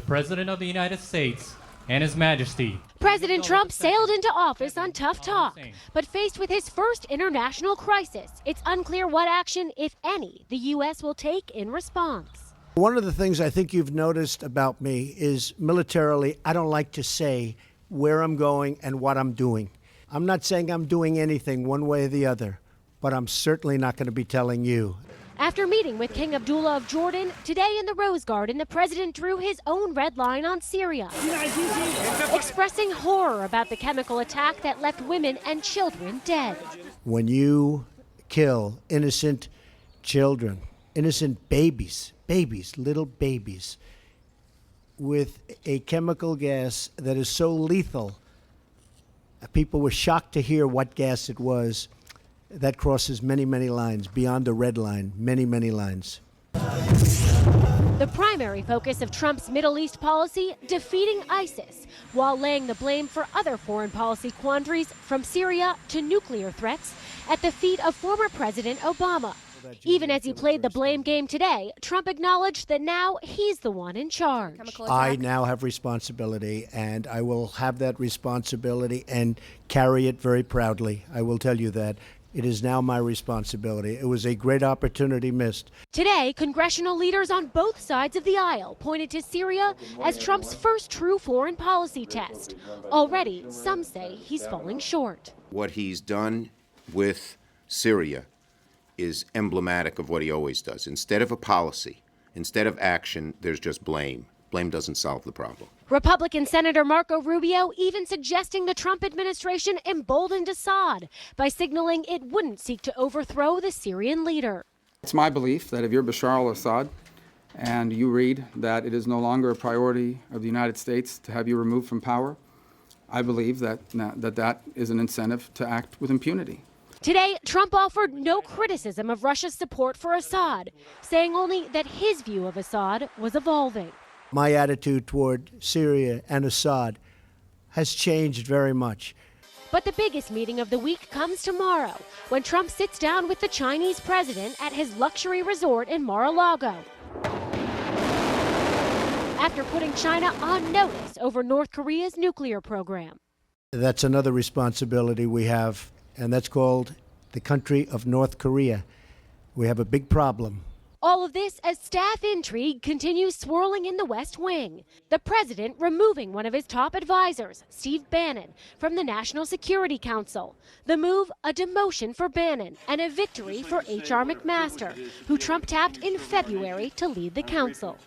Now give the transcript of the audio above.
President of the United States and His Majesty. President Trump sailed into office on tough talk, but faced with his first international crisis, it's unclear what action, if any, the U.S. will take in response. One of the things I think you've noticed about me is militarily, I don't like to say where I'm going and what I'm doing. I'm not saying I'm doing anything one way or the other, but I'm certainly not going to be telling you. After meeting with King Abdullah of Jordan, today in the Rose Garden, the president drew his own red line on Syria, expressing horror about the chemical attack that left women and children dead. When you kill innocent children, innocent babies, little babies, with a chemical gas that is so lethal, people were shocked to hear what gas it was. That crosses many, many lines, beyond the red line, many, many lines. The primary focus of Trump's Middle East policy, defeating ISIS, while laying the blame for other foreign policy quandaries from Syria to nuclear threats at the feet of former President Obama. Even as he played the blame game today, Trump acknowledged that now he's the one in charge. I now have responsibility, and I will have that responsibility and carry it very proudly. I will tell you that. It is now my responsibility. It was a great opportunity missed. Today, congressional leaders on both sides of the aisle pointed to Syria as Trump's first true foreign policy test. Already, some say he's falling short. What he's done with Syria is emblematic of what he always does. Instead of a policy, instead of action, there's just blame. Blame doesn't solve the problem. Republican Senator Marco Rubio even suggesting the Trump administration emboldened Assad by signaling it wouldn't seek to overthrow the Syrian leader. It's my belief that if you're Bashar al-Assad and you read that it is no longer a priority of the United States to have you removed from power, I believe that is an incentive to act with impunity. Today, Trump offered no criticism of Russia's support for Assad, saying only that his view of Assad was evolving. My attitude toward Syria and Assad has changed very much. But the biggest meeting of the week comes tomorrow, when Trump sits down with the Chinese president at his luxury resort in Mar-a-Lago. After putting China on notice over North Korea's nuclear program. That's another responsibility we have, and that's called the country of North Korea. We have a big problem. All of this as staff intrigue continues swirling in the West Wing. The president removing one of his top advisors, Steve Bannon, from the National Security Council. The move, a demotion for Bannon and a victory for H.R. McMaster, who Trump tapped in February to lead the council.